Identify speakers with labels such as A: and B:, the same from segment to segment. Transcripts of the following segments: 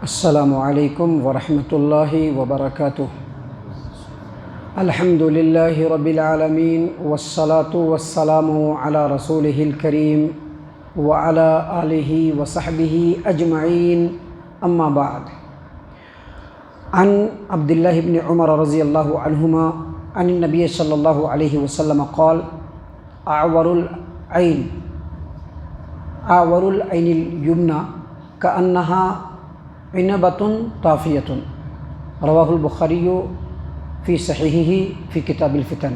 A: السلام علیکم ورحمۃ اللہ وبرکاتہ۔ الحمد للہ رب العالمین والصلاة والسلام علی رسولہ الکریم وعلی آلہ وصحبہ اجمعین، اما بعد۔ عن عبداللہ بن عمر رضی اللہ عنہما عن النبی صلی اللہ علیہ وسلم قال اعور العین الیمنی کأنها عنبۃ طافیۃ، رواہ البخاری فی صحیحہ فی کتاب الفتن۔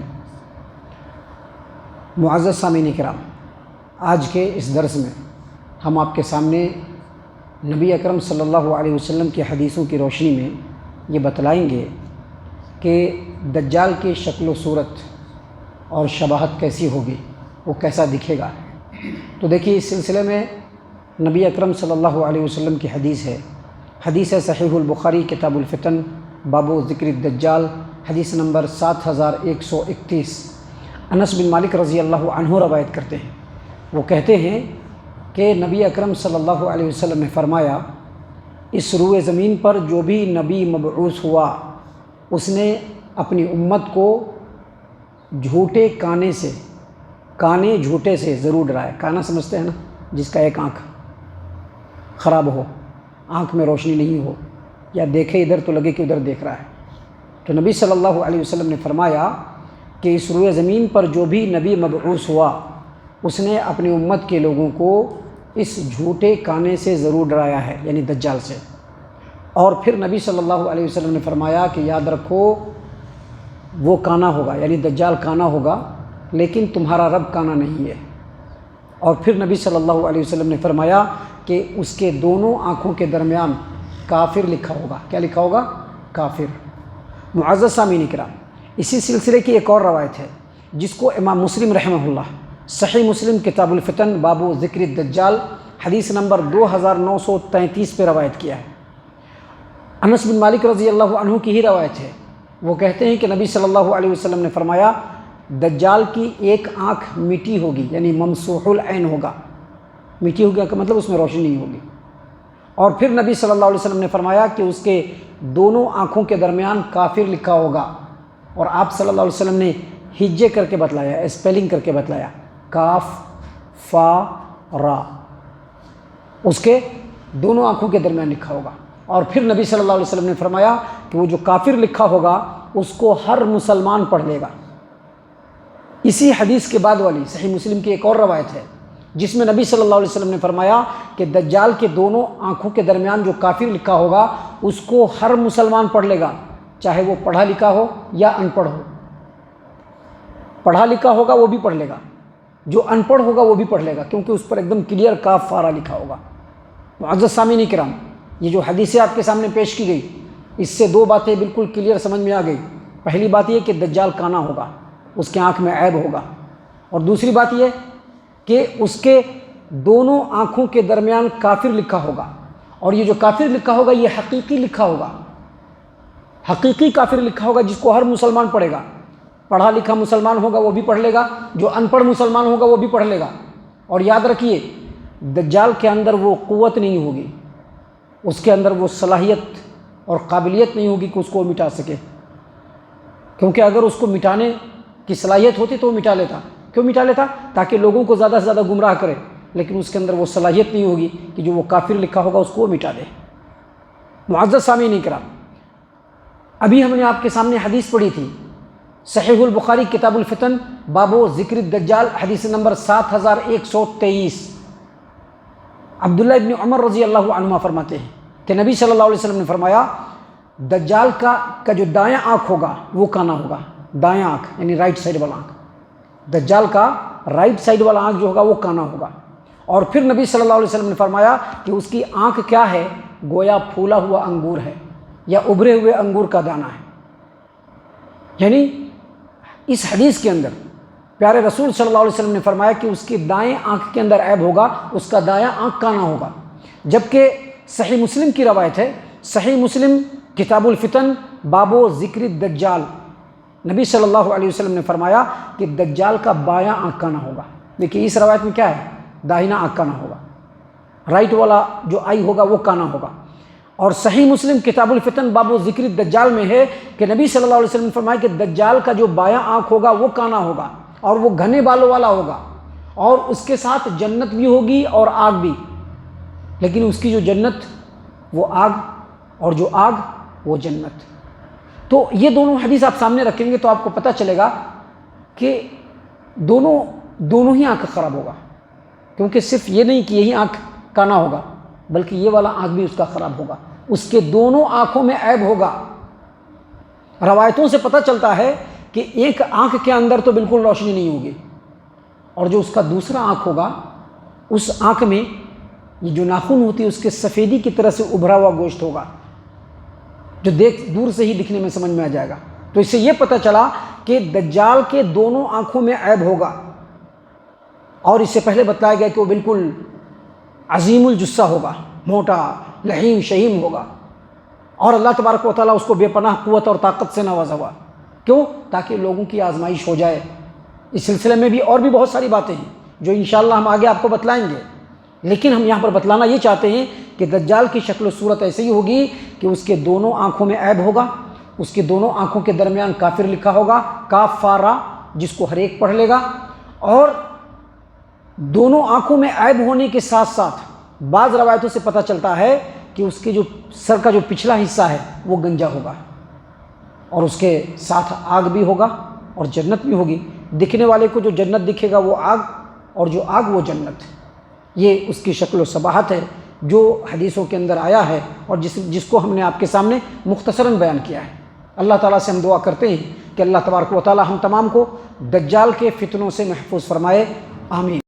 A: معزز سامعین کرام، آج کے اس درس میں ہم آپ کے سامنے نبی اکرم صلی اللہ علیہ وسلم کی حدیثوں کی روشنی میں یہ بتلائیں گے کہ دجال کی شکل و صورت اور شباہت کیسی ہوگی، وہ کیسا دکھے گا۔ تو دیکھیے، اس سلسلے میں نبی اکرم صلی اللہ علیہ وسلم کی حدیث ہے صحیح البخاری کتاب الفتن، باب ذکر الدجال، حدیث نمبر 7131۔ انس بن مالک رضی اللہ عنہ روایت کرتے ہیں، وہ کہتے ہیں کہ نبی اکرم صلی اللہ علیہ وسلم نے فرمایا، اس روئے زمین پر جو بھی نبی مبعوث ہوا، اس نے اپنی امت کو جھوٹے کانے جھوٹے سے ضرور ڈرایا۔ کانا سمجھتے ہیں نا، جس کا ایک آنکھ خراب ہو، آنکھ میں روشنی نہیں ہو، یا دیکھے ادھر تو لگے کہ ادھر دیکھ رہا ہے۔ تو نبی صلی اللہ علیہ وسلم نے فرمایا کہ اس روئے زمین پر جو بھی نبی مبعوث ہوا، اس نے اپنی امت کے لوگوں کو اس جھوٹے کانے سے ضرور ڈرایا ہے، یعنی دجال سے۔ اور پھر نبی صلی اللہ علیہ وسلم نے فرمایا کہ یاد رکھو، وہ کانا ہوگا، یعنی دجال کانا ہوگا، لیکن تمہارا رب کانا نہیں ہے۔ اور پھر نبی صلی اللہ علیہ وسلم نے فرمایا کہ اس کے دونوں آنکھوں کے درمیان کافر لکھا ہوگا۔ کیا لکھا ہوگا؟ کافر۔ معزز سامعین کرام، اسی سلسلے کی ایک اور روایت ہے جس کو امام مسلم رحمہ اللہ صحیح مسلم کتاب الفتن باب ذکر الدجال حدیث نمبر 2933 پہ روایت کیا ہے۔ انس بن مالک رضی اللہ عنہ کی ہی روایت ہے، وہ کہتے ہیں کہ نبی صلی اللہ علیہ وسلم نے فرمایا، دجال کی ایک آنکھ میٹی ہوگی، یعنی ممسوح العین ہوگا۔ میٹھی ہوگا کا مطلب اس میں روشنی نہیں ہوگی۔ اور پھر نبی صلی اللہ علیہ وسلم نے فرمایا کہ اس کے دونوں آنکھوں کے درمیان کافر لکھا ہوگا۔ اور آپ صلی اللہ علیہ وسلم نے ہجے کر کے بتلایا، اسپیلنگ کر کے بتلایا، کاف فا را، اس کے دونوں آنکھوں کے درمیان لکھا ہوگا۔ اور پھر نبی صلی اللہ علیہ وسلم نے فرمایا کہ وہ جو کافر لکھا ہوگا اس کو ہر مسلمان پڑھ لے گا۔ اسی حدیث کے بعد والی صحیح مسلم کی ایک اور روایت ہے جس میں نبی صلی اللہ علیہ وسلم نے فرمایا کہ دجال کے دونوں آنکھوں کے درمیان جو کافر لکھا ہوگا اس کو ہر مسلمان پڑھ لے گا، چاہے وہ پڑھا لکھا ہو یا ان پڑھ ہو۔ پڑھا لکھا ہوگا وہ بھی پڑھ لے گا، جو ان پڑھ ہوگا وہ بھی پڑھ لے گا، کیونکہ اس پر ایک دم کلیئر کاف فارا لکھا ہوگا۔ معزز سامعین کرام، یہ جو حدیثیں آپ کے سامنے پیش کی گئی، اس سے دو باتیں بالکل کلیئر سمجھ میں آ گئی۔ پہلی بات یہ کہ دجال کانا ہوگا، اس کے آنکھ میں عیب ہوگا، اور دوسری بات یہ کہ اس کے دونوں آنکھوں کے درمیان کافر لکھا ہوگا۔ اور یہ جو کافر لکھا ہوگا یہ حقیقی لکھا ہوگا، حقیقی کافر لکھا ہوگا جس کو ہر مسلمان پڑھے گا۔ پڑھا لکھا مسلمان ہوگا وہ بھی پڑھ لے گا، جو ان پڑھ مسلمان ہوگا وہ بھی پڑھ لے گا۔ اور یاد رکھیے، دجال کے اندر وہ قوت نہیں ہوگی، اس کے اندر وہ صلاحیت اور قابلیت نہیں ہوگی کہ اس کو مٹا سکے، کیونکہ اگر اس کو مٹانے کی صلاحیت ہوتی تو وہ مٹا لیتا۔ کیوں مٹا لیتا؟ تاکہ لوگوں کو زیادہ سے زیادہ گمراہ کرے، لیکن اس کے اندر وہ صلاحیت نہیں ہوگی کہ جو وہ کافر لکھا ہوگا اس کو وہ مٹا دے۔ معزز سامعین کرام، ابھی ہم نے آپ کے سامنے حدیث پڑھی تھی صحیح البخاری کتاب الفتن باب ذکر الدجال حدیث نمبر 7123۔ عبداللہ ابن عمر رضی اللہ عنہما فرماتے ہیں کہ نبی صلی اللہ علیہ وسلم نے فرمایا، دجال کا جو دایاں آنکھ ہوگا وہ کانا ہوگا۔ دایاں آنکھ یعنی رائٹ سائڈ والا آنکھ، دجال کا رائٹ سائڈ والا آنکھ جو ہوگا وہ کانا ہوگا۔ اور پھر نبی صلی اللہ علیہ وسلم نے فرمایا کہ اس کی آنکھ کیا ہے؟ گویا پھولا ہوا انگور ہے یا ابھرے ہوئے انگور کا دانہ ہے۔ یعنی اس حدیث کے اندر پیارے رسول صلی اللہ علیہ وسلم نے فرمایا کہ اس کی دائیں آنکھ کے اندر عیب ہوگا، اس کا دایاں آنکھ کانا ہوگا۔ جبکہ صحیح مسلم کی روایت ہے، صحیح مسلم کتاب الفتن باب ذکر الدجال، نبی صلی اللہ علیہ وسلم نے فرمایا کہ دجال کا بایاں آنکھ کانا ہوگا۔ دیکھیے اس روایت میں کیا ہے؟ داہنا آنکھ کانا ہوگا، رائٹ والا جو آئی ہوگا وہ کانا ہوگا۔ اور صحیح مسلم کتاب الفتن باب ذکر الدجال میں ہے کہ نبی صلی اللہ علیہ وسلم نے فرمایا کہ دجال کا جو بایاں آنکھ ہوگا وہ کانا ہوگا اور وہ گھنے بالوں والا ہوگا، اور اس کے ساتھ جنت بھی ہوگی اور آگ بھی، لیکن اس کی جو جنت وہ آگ اور جو آگ وہ جنت۔ تو یہ دونوں حدیث آپ سامنے رکھیں گے تو آپ کو پتہ چلے گا کہ دونوں ہی آنکھ خراب ہوگا، کیونکہ صرف یہ نہیں کہ یہی آنکھ کانا ہوگا بلکہ یہ والا آنکھ بھی اس کا خراب ہوگا، اس کے دونوں آنکھوں میں عیب ہوگا۔ روایتوں سے پتہ چلتا ہے کہ ایک آنکھ کے اندر تو بالکل روشنی نہیں ہوگی، اور جو اس کا دوسرا آنکھ ہوگا اس آنکھ میں یہ جو ناخن ہوتی ہے اس کے سفیدی کی طرح سے ابھرا ہوا گوشت ہوگا، جو دور سے ہی دکھنے میں سمجھ میں آ جائے گا۔ تو اس سے یہ پتہ چلا کہ دجال کے دونوں آنکھوں میں عیب ہوگا، اور اس سے پہلے بتایا گیا کہ وہ بالکل عظیم الجثہ ہوگا، موٹا لحیم شہیم ہوگا، اور اللہ تبارک و تعالیٰ اس کو بے پناہ قوت اور طاقت سے نوازا ہوا۔ کیوں؟ تاکہ لوگوں کی آزمائش ہو جائے۔ اس سلسلے میں بھی اور بھی بہت ساری باتیں ہیں جو انشاءاللہ ہم آگے آپ کو بتلائیں گے، لیکن ہم یہاں پر بتلانا یہ چاہتے ہیں کہ دجال کی شکل و صورت ایسے ہی ہوگی کہ اس کے دونوں آنکھوں میں عیب ہوگا، اس کے دونوں آنکھوں کے درمیان کافر لکھا ہوگا، کاف فا را، جس کو ہر ایک پڑھ لے گا، اور دونوں آنکھوں میں عیب ہونے کے ساتھ ساتھ بعض روایتوں سے پتہ چلتا ہے کہ اس کے جو سر کا جو پچھلا حصہ ہے وہ گنجا ہوگا، اور اس کے ساتھ آگ بھی ہوگا اور جنت بھی ہوگی۔ دکھنے والے کو جو جنت دکھے گا وہ آگ، اور جو آگ وہ جنت۔ یہ اس کی شکل و صباحت ہے جو حدیثوں کے اندر آیا ہے، اور جس کو ہم نے آپ کے سامنے مختصراً بیان کیا ہے۔ اللہ تعالیٰ سے ہم دعا کرتے ہیں کہ اللہ تبارک و تعالیٰ ہم تمام کو دجال کے فتنوں سے محفوظ فرمائے، آمین۔